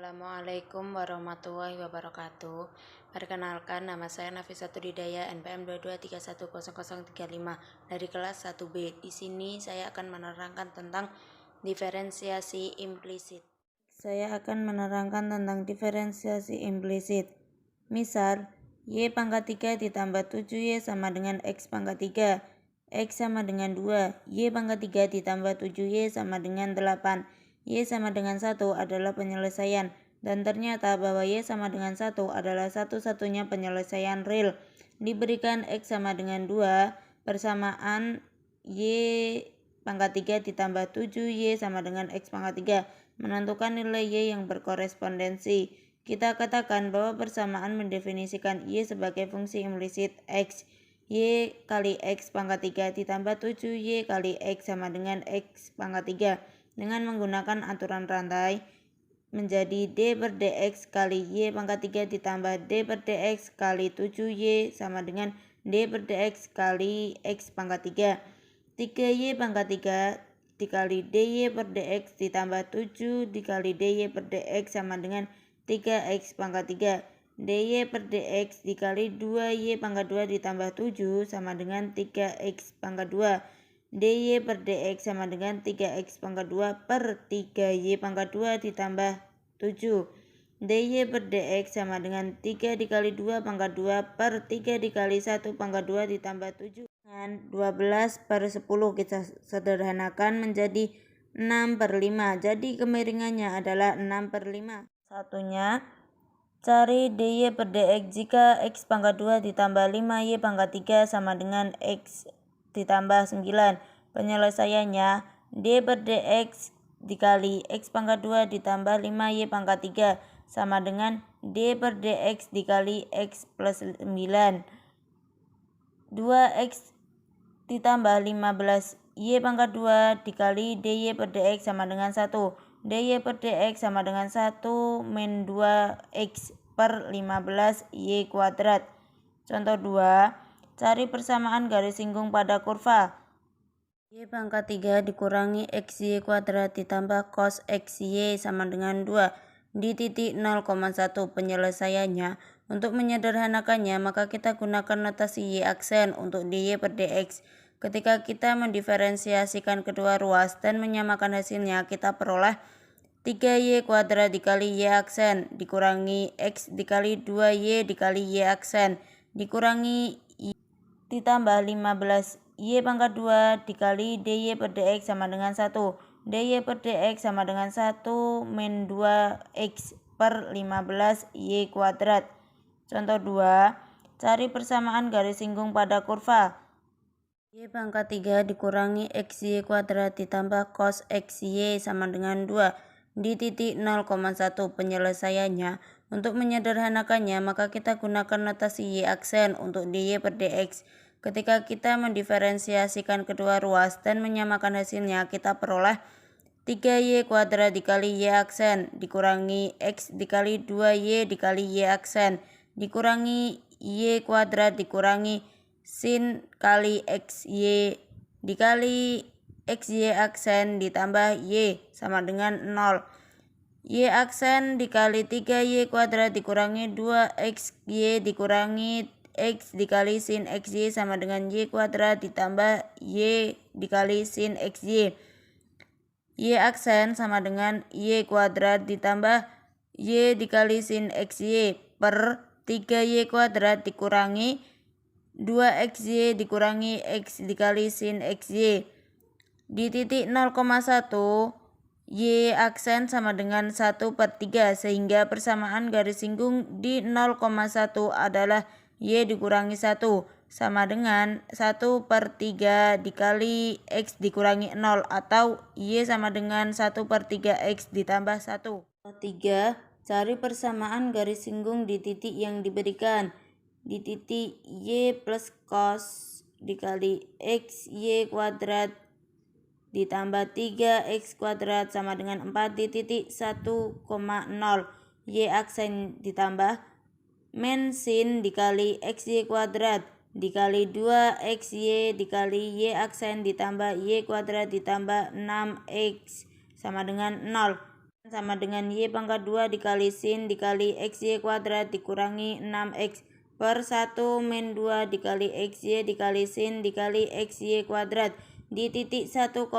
Assalamualaikum warahmatullahi wabarakatuh. Perkenalkan, nama saya Nafissatul Hidayah, NPM 22310035 dari kelas 1B. Di sini saya akan menerangkan tentang diferensiasi implisit. Misal, Y pangkat 3 ditambah 7Y sama dengan X pangkat 3. X sama dengan 2. Y pangkat 3 ditambah 7Y sama dengan 8. Y sama dengan 1 adalah penyelesaian. Dan ternyata bahwa Y sama dengan 1 adalah satu-satunya penyelesaian real. Diberikan X sama dengan 2, persamaan Y pangkat 3 ditambah 7Y sama dengan X pangkat 3. Menentukan nilai Y yang berkorespondensi. Kita katakan bahwa persamaan mendefinisikan Y sebagai fungsi implisit X. Y kali X pangkat 3 ditambah 7Y kali X sama dengan X pangkat 3. Dengan menggunakan aturan rantai, menjadi D per dx kali Y pangkat 3 ditambah D per dx kali 7Y sama dengan D per dx kali X pangkat 3. 3Y pangkat 3 dikali dy per dx ditambah 7 dikali dy per dx sama dengan 3x pangkat 3. dy per dx dikali 2y pangkat 2 ditambah 7 sama dengan 3x pangkat 2. dy per dx sama dengan 3x pangkat 2 per 3y pangkat 2 ditambah 7. dy per dx sama dengan 3 dikali 2 pangkat 2 per 3 dikali 1 pangkat 2 ditambah 7. Dengan 12 per 10 kita sederhanakan menjadi 6 per 5. Jadi kemiringannya adalah 6 per 5. Satunya, cari dy per dx jika x pangkat 2 ditambah 5y pangkat 3 sama dengan x ditambah 9. Penyelesaiannya, d per dx dikali x pangkat 2 ditambah 5y pangkat 3 sama dengan d per dx dikali x plus 9. 2x ditambah 15y pangkat 2 dikali dy per dx sama dengan 1. dy per dx sama dengan 1 min 2x per 15y kuadrat. Contoh 2. Cari persamaan garis singgung pada kurva. Y pangkat 3 dikurangi xy kuadrat ditambah cos xy sama dengan 2 di titik 0,1. Penyelesaiannya, untuk menyederhanakannya maka kita gunakan notasi y aksen untuk dy per dx. Ketika kita mendiferensiasikan kedua ruas dan menyamakan hasilnya, kita peroleh 3y kuadrat dikali y aksen dikurangi x dikali 2y dikali y aksen dikurangi y ditambah 15y pangkat 2 dikali dy per dx sama dengan 1. dy per dx sama dengan 1 min 2x per 15y kuadrat. Contoh 2. Cari persamaan garis singgung pada kurva. Y pangkat 3 dikurangi xy kuadrat ditambah cos xy sama dengan 2 di titik 0,1. Penyelesaiannya, untuk menyederhanakannya maka kita gunakan notasi y aksen untuk dy per dx. Ketika kita mendiferensiasikan kedua ruas dan menyamakan hasilnya, kita peroleh 3y kuadrat dikali y aksen dikurangi x dikali 2y dikali y aksen dikurangi y kuadrat dikurangi sin kali xy dikali xy aksen ditambah y sama dengan 0. Y aksen dikali 3y kuadrat dikurangi 2xy dikurangi x dikali sin xy sama dengan y kuadrat ditambah y dikali sin xy. Y aksen sama dengan y kuadrat ditambah y dikali sin xy per 3y kuadrat dikurangi 2xy dikurangi x dikali sin xy. Di titik 0,1, y aksen sama dengan 1 per 3 sehingga persamaan garis singgung di 0,1 adalah y dikurangi 1 sama dengan 1 per 3 dikali x dikurangi 0 atau y sama dengan 1 per 3x ditambah 1. 3. Cari persamaan garis singgung di titik yang diberikan. Di titik y plus cos dikali xy kuadrat ditambah 3x kuadrat sama dengan 4 di titik 1,0. Y aksen ditambah min sin dikali xy kuadrat dikali 2xy dikali y aksen ditambah y kuadrat ditambah 6x sama dengan 0. sama dengan Y pangkat 2 dikali sin dikali XY kuadrat dikurangi 6X per 1 min 2 dikali XY dikali sin dikali XY kuadrat di titik 1,0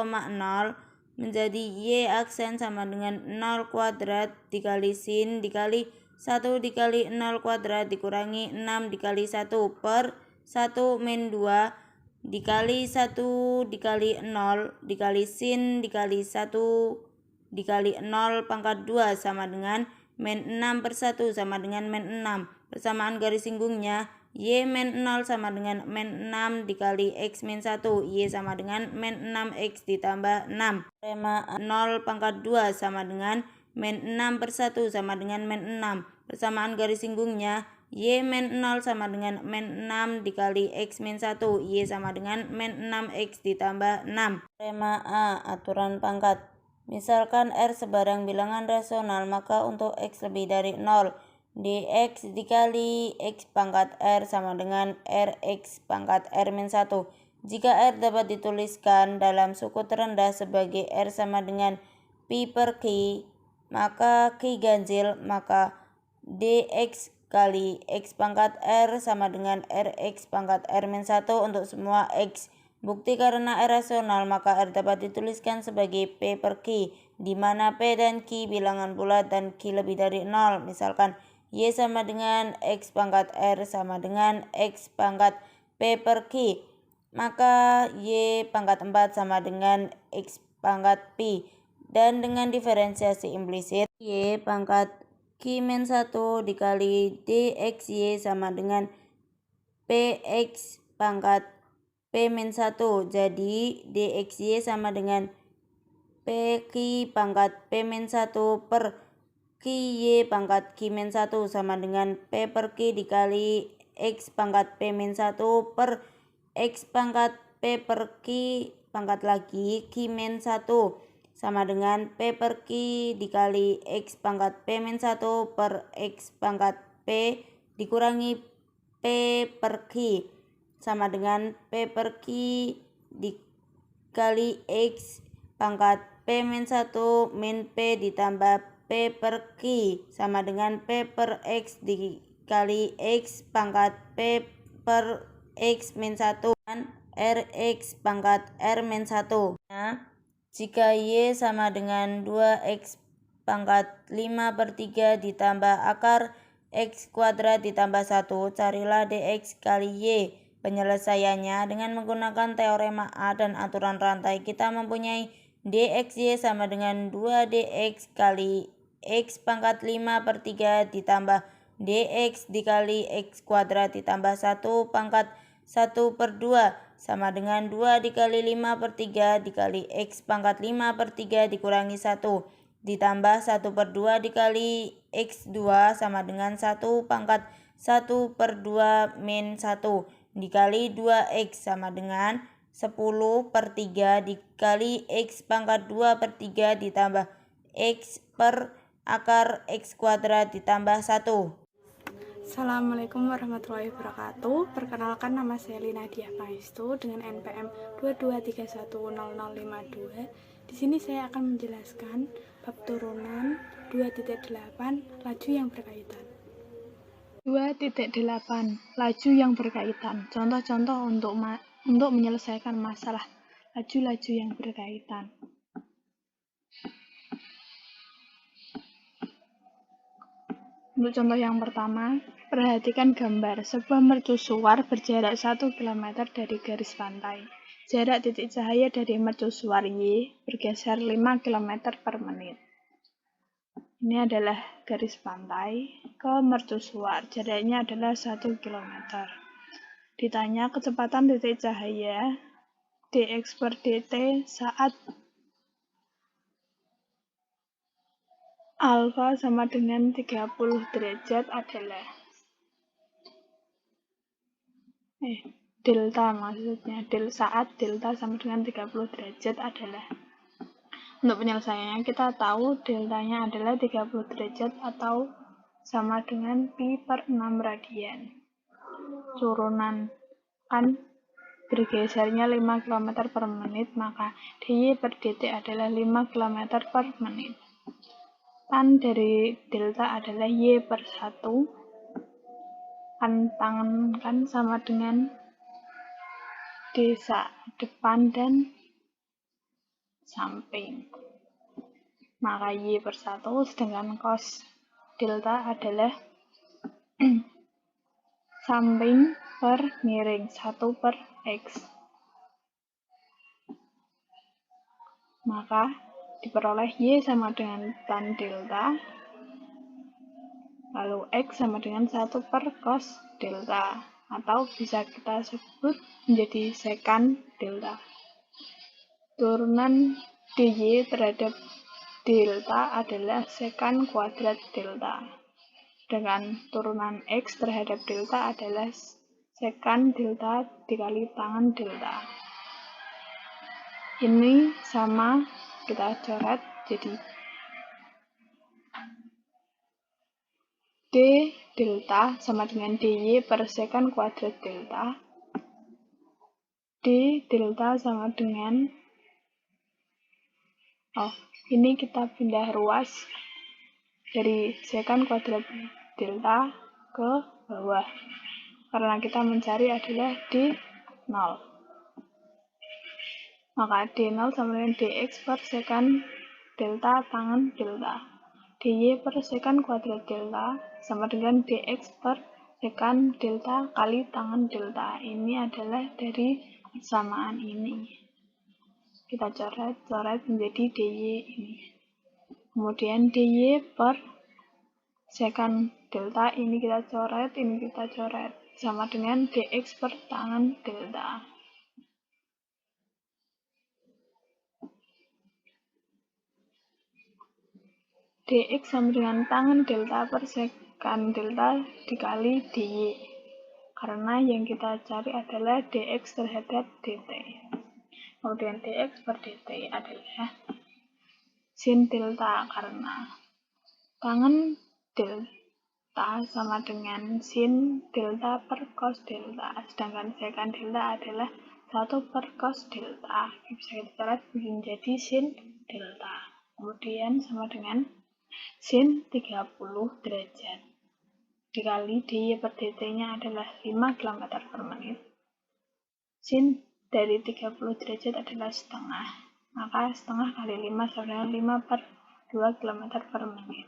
menjadi Y aksen sama dengan 0 kuadrat dikali sin dikali 1 dikali 0 kuadrat dikurangi 6 dikali 1 per 1 min 2 dikali 1 dikali 0 dikali sin dikali 1 dikali 0 pangkat 2 sama dengan min 6 per 1 sama dengan min 6. Persamaan garis singgungnya Y min 0 sama dengan min 6 dikali X min 1. Y sama dengan min 6X ditambah 6. Teorema 0 pangkat 2 sama dengan min 6 per 1 sama dengan min 6. Persamaan garis singgungnya Y min 0 sama dengan min 6 dikali X min 1. Y sama dengan min 6X ditambah 6. Teorema A. Aturan pangkat. Misalkan R sebarang bilangan rasional, maka untuk X lebih dari 0, dx dikali X pangkat R sama dengan Rx pangkat R min 1. Jika R dapat dituliskan dalam suku terendah sebagai R sama dengan pi per Q, maka Q ganjil, maka dx kali X pangkat R sama dengan Rx pangkat R min 1 untuk semua X. Bukti karena R rasional, maka R dapat dituliskan sebagai P per Q, di mana P dan Q bilangan bulat dan Q lebih dari 0. Misalkan Y sama dengan X pangkat R sama dengan X pangkat P per Q, maka Y pangkat 4 sama dengan X pangkat Pi. Dan dengan diferensiasi implisit, Y pangkat Q min 1 dikali dxy sama dengan Px pangkat P min 1. Jadi dxy sama dengan Pq pangkat P min 1 per Qy pangkat Q min 1 sama dengan P per Q dikali X pangkat P min 1 per X pangkat P per Q pangkat lagi Q min 1 sama dengan P per Q dikali X pangkat P min 1 per X pangkat P dikurangi P per Q sama dengan P per Q dikali X pangkat P min 1 min P ditambah P per Q sama dengan P per X dikali X pangkat P per X min 1 dan Rx pangkat R min 1. Nah, jika Y sama dengan 2X pangkat 5 per 3 ditambah akar X kuadrat ditambah 1, carilah dx kali Y. Penyelesaiannya dengan menggunakan teorema A dan aturan rantai, kita mempunyai dxy sama dengan 2dx kali X pangkat 5 per 3 ditambah dx dikali X kuadrat ditambah 1 pangkat 1 per 2 sama dengan 2 dikali 5 per 3 dikali X pangkat 5 per 3 dikurangi 1 ditambah 1 per 2 dikali X2 sama dengan 1 pangkat 1 per 2 min 1 dikali 2X sama dengan 10 per 3 dikali X pangkat 2 per 3 ditambah X per akar X kuadrat ditambah 1. Assalamualaikum warahmatullahi wabarakatuh. Perkenalkan, nama saya Lina Diah Maestu dengan NPM 22310052. Di sini saya akan menjelaskan bab turunan 2.8 laju yang berkaitan. 2.8 laju yang berkaitan. Contoh-contoh untuk menyelesaikan masalah laju-laju yang berkaitan. Untuk contoh yang pertama, perhatikan gambar. Sebuah mercusuar berjarak 1 km dari garis pantai. Jarak titik cahaya dari mercusuar Y bergeser 5 km per menit. Ini adalah garis pantai ke mercusuar. Jaraknya adalah 1 km. Ditanya kecepatan titik cahaya dx per dt saat alfa sama dengan 30 derajat adalah delta, maksudnya saat delta sama dengan 30 derajat adalah. Untuk penyelesaiannya kita tahu deltanya adalah 30 derajat atau sama dengan pi per 6 radian. Turunan kan bergesernya 5 km per menit, maka dy per dt adalah 5 km per menit. Tan dari delta adalah Y per 1. Kan tangan kan sama dengan D depan dan samping. Maka Y per 1 sedangkan cos delta adalah samping per miring 1 per X. Maka diperoleh Y sama dengan tan delta, lalu X sama dengan 1 per cos delta, atau bisa kita sebut menjadi sekan delta. Turunan dy terhadap delta adalah sekan kuadrat delta, dengan turunan X terhadap delta adalah sekan delta dikali tangan delta. Ini sama kita coret jadi D delta sama dengan dy per sekan kuadrat delta. D delta sama dengan ini kita pindah ruas dari sekan kuadrat delta ke bawah karena kita mencari adalah D0. Maka D0 sama dengan dx per sekan delta tangan delta. dy per sekan kuadrat delta sama dengan dx per sekan delta kali tangan delta. Ini adalah dari persamaan ini. Kita coret menjadi dy ini. Kemudian dy per sekan delta ini kita coret sama dengan dx per tangan delta. Dx sama dengan tangan delta per sekan delta dikali dy. Karena yang kita cari adalah dx terhadap dt. Kemudian dx per dt adalah sin delta karena tangan delta sama dengan sin delta per cos delta. Sedangkan sekan delta adalah 1 per cos delta. Bisa kita coret menjadi sin delta. Kemudian sama dengan sin 30 derajat dikali dy per dt-nya adalah 5 km per menit. Sin dari 30 derajat adalah setengah. Maka setengah kali 5 sama dengan 5 per 2 km per menit.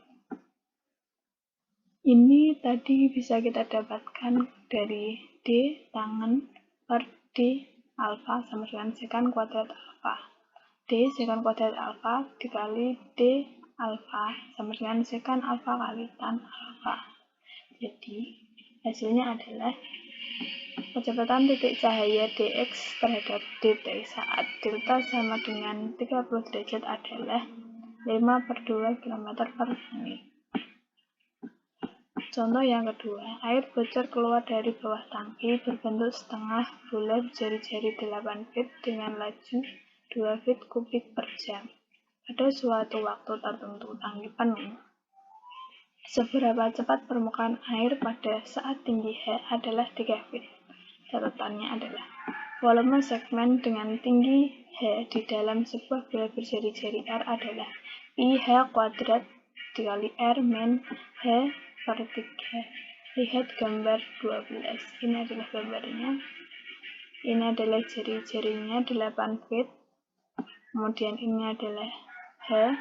Ini tadi bisa kita dapatkan dari D tangan per D alfa sama dengan sekan kuadrat alfa. D sekan kuadrat alfa dikali D alfa sama dengan sekan alfa kali tan alfa. Jadi hasilnya adalah kecepatan titik cahaya dx terhadap dt saat delta sama dengan 30 derajat adalah 5 per 2 km per menit. Contoh yang kedua, air bocor keluar dari bawah tangki berbentuk setengah bulat jari-jari 8 feet dengan laju 2 feet kubik per jam. Pada suatu waktu tertentu tangki penuh. Seberapa cepat permukaan air pada saat tinggi H adalah 3 feet. Catatannya adalah volume segmen dengan tinggi H di dalam sebuah bola berjari-jari R adalah pi H kuadrat dikali R min H per 3. Lihat gambar 12. Ini adalah gambarnya. Ini adalah jari-jarinya 8 feet. Kemudian ini adalah H,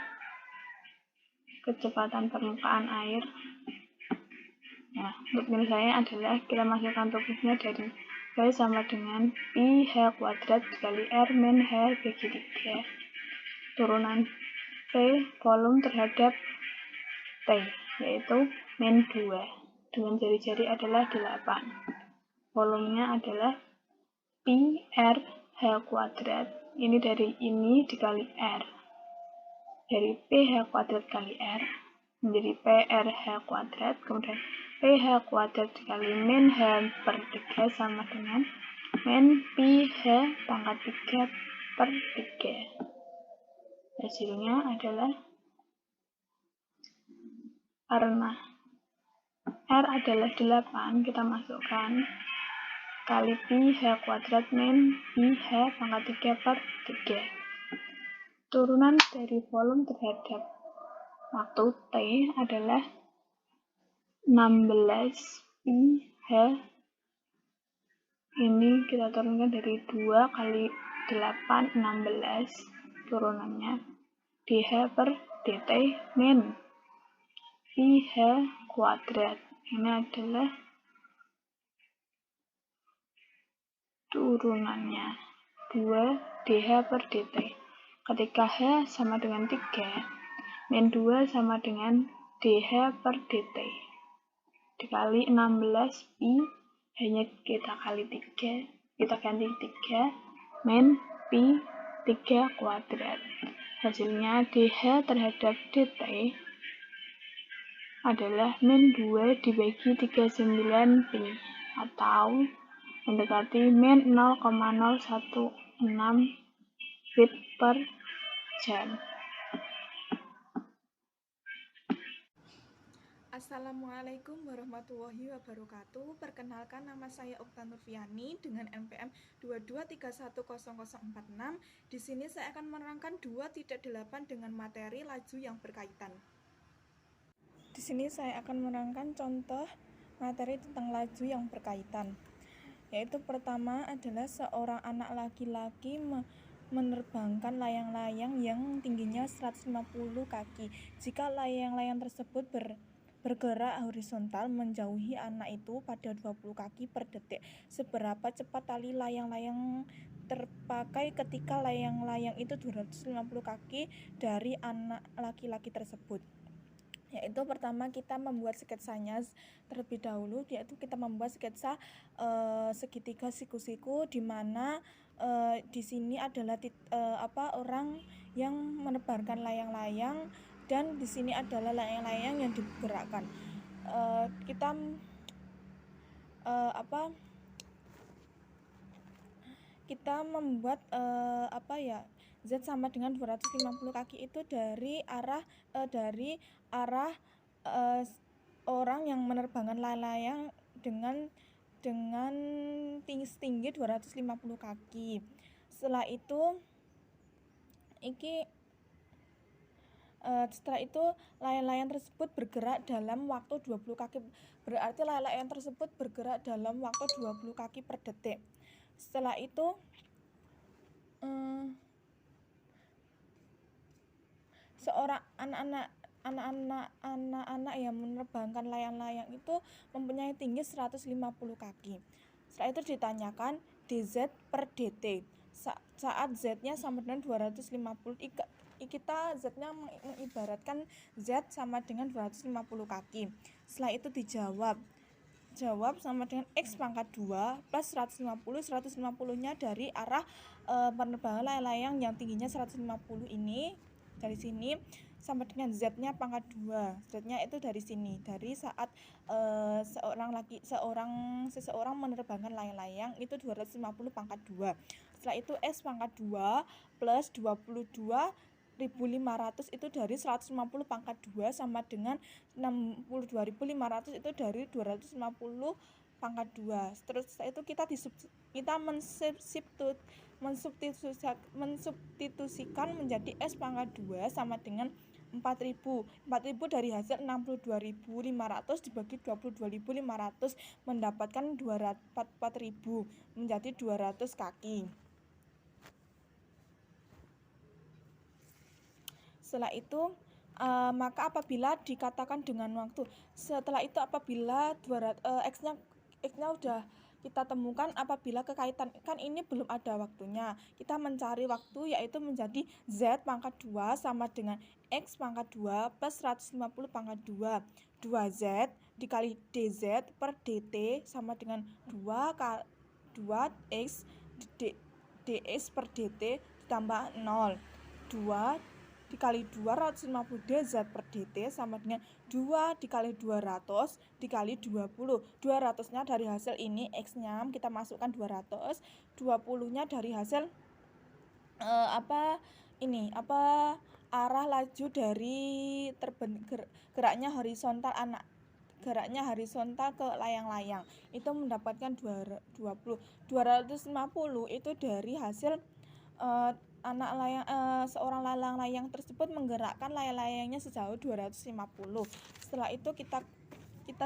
kecepatan permukaan air. Nah, untuk nilainya adalah kita masukkan rumusnya dari V sama dengan pi H kuadrat dikali R min H bagi 3. Turunan V volume terhadap T, yaitu min 2. Dengan jari-jari adalah 8. Volumenya adalah pi R H kuadrat. Ini dari ini dikali R. Dari PH kuadrat kali R menjadi PRH kuadrat, kemudian PH kuadrat dikali min H per 3 sama dengan min pi H pangkat 3 per 3. Hasilnya adalah karena R adalah 8, kita masukkan kali pi H kuadrat min pi H pangkat 3 per 3. Turunan dari volume terhadap waktu T adalah 16 pi H. Ini kita turunkan dari 2 kali 8, 16 turunannya dH per dt min pi H kuadrat. Ini adalah turunannya 2 dH per dt. Ketika H sama dengan 3, min 2 sama dengan dH per dt dikali 16 pi, hanya kita kali 3, kita ganti 3, min pi 3 kuadrat. Hasilnya dH terhadap dt adalah min 2 dibagi 39 pi, atau mendekati min 0,016 bit per jam. Assalamualaikum warahmatullahi wabarakatuh. Perkenalkan, nama saya Okta Nurfiani dengan NPM 223100046. Di sini saya akan menerangkan 2.8 dengan materi laju yang berkaitan. Di sini saya akan menerangkan contoh materi tentang laju yang berkaitan. Yaitu pertama adalah seorang anak laki-laki menerbangkan layang-layang yang tingginya 150 kaki. Jika layang-layang tersebut bergerak horizontal menjauhi anak itu pada 20 kaki per detik. Seberapa cepat tali layang-layang terpakai ketika layang-layang itu 250 kaki dari anak laki-laki tersebut? Yaitu pertama kita membuat sketsanya terlebih dahulu, yaitu kita membuat sketsa segitiga siku-siku, di mana di sini adalah orang yang menebarkan layang-layang, dan di sini adalah layang-layang yang digerakkan. Kita membuat Z sama dengan 250 kaki itu dari arah orang yang menerbangkan layang dengan tinggi 250 kaki. Setelah itu layang-layang tersebut bergerak dalam waktu 20 kaki. Berarti layang-layang tersebut bergerak dalam waktu 20 kaki per detik. Setelah itu seorang anak-anak yang menerbangkan layang-layang itu mempunyai tinggi 150 kaki. Setelah itu ditanyakan dz per dt. Saat z-nya sama dengan 250, kita z-nya mengibaratkan z sama dengan 250 kaki. Setelah itu dijawab sama dengan x pangkat 2 plus 150-nya dari arah penerbangan layang-layang yang tingginya 150 ini, dari sini, sama dengan z-nya pangkat 2. Z-nya itu dari sini, dari saat seseorang menerbangkan layang-layang itu 250 pangkat 2. Setelah itu x pangkat 2 plus 22.500 itu dari 150 pangkat 2 sama dengan 62.500 itu dari 250 pangkat 2. Terus itu kita mensubstitusikan menjadi S pangkat 2 sama dengan 4.000 dari hasil 62.500 dibagi 22.500 mendapatkan 4.000 menjadi 200 kaki. Setelah itu maka apabila dikatakan dengan waktu, setelah itu apabila x-nya udah kita temukan, apabila kekaitan, kan ini belum ada waktunya, kita mencari waktu, yaitu menjadi z pangkat 2 sama dengan x pangkat 2 plus 150 pangkat 2. 2z dikali dz per dt sama dengan 2x dx per dt ditambah 0. 2 dikali 250 dz per dt sama dengan 2 dikali 200 dikali 20. 200-nya dari hasil ini, x-nya kita masukkan 200, 20-nya dari hasil arah laju dari geraknya horizontal ke layang-layang, itu mendapatkan 20. 250 itu dari hasil seorang layang-layang tersebut menggerakkan layang-layangnya sejauh 250. Setelah itu kita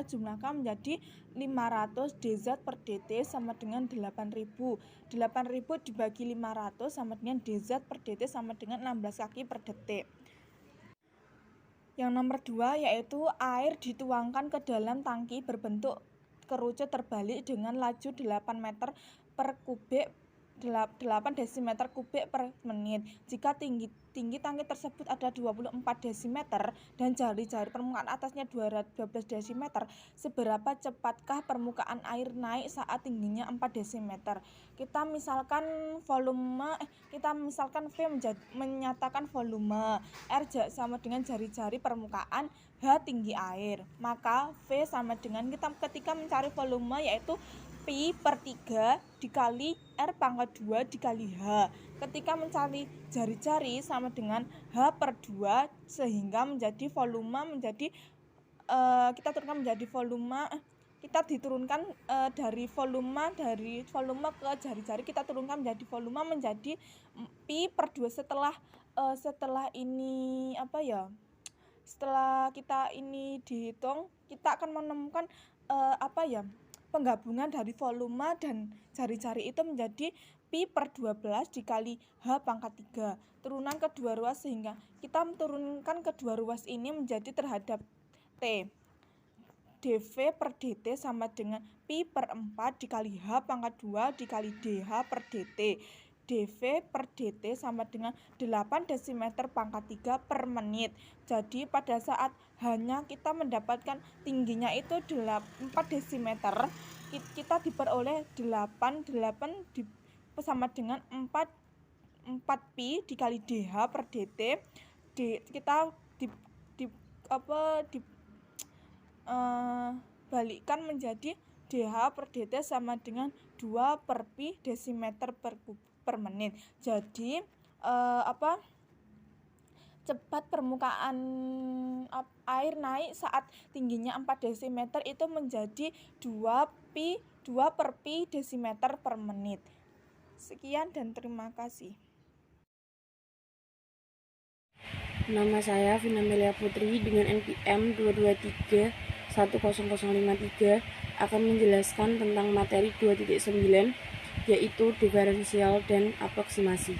jumlahkan menjadi 500 dz per dt sama dengan 8000. 8000 dibagi 500 sama dengan dz per dt sama dengan 16 kaki per detik. Yang nomor 2 yaitu air dituangkan ke dalam tangki berbentuk kerucut terbalik dengan laju 8 meter per kubik 8 desimeter kubik per menit. Jika tinggi tangki tersebut ada 24 desimeter dan jari-jari permukaan atasnya 12 desimeter, seberapa cepatkah permukaan air naik saat tingginya 4 desimeter? Kita misalkan V menyatakan volume, R sama dengan jari-jari permukaan, H tinggi air. Maka V sama dengan ketika mencari volume yaitu Pi per 3 dikali R pangkat 2 dikali H. Ketika mencari jari-jari sama dengan H per 2 sehingga menjadi volume menjadi kita diturunkan dari volume ke jari-jari kita turunkan menjadi volume menjadi Pi per 2. Setelah kita ini dihitung, kita akan menemukan penggabungan dari volume dan jari-jari itu menjadi Pi per 12 dikali H pangkat 3. Turunan kedua ruas sehingga kita menurunkan kedua ruas ini menjadi terhadap T. dV per dt sama dengan Pi per 4 dikali H pangkat 2 dikali dH per dt. dV per dt sama dengan 8 desimeter pangkat 3 per menit. Jadi pada saat hanya kita mendapatkan tingginya itu 4 desimeter, kita diperoleh 8 sama dengan 4 pi dikali dH per dt. Kita balikkan menjadi dH per dt sama dengan 2 per pi desimeter per menit. Jadi cepat permukaan air naik saat tingginya 4 desimeter itu menjadi 2 per pi desimeter per menit. Sekian dan terima kasih. Nama saya Vina Melia Putri dengan NPM 223-10053 akan menjelaskan tentang materi 2.9 yaitu diferensial dan aproksimasi.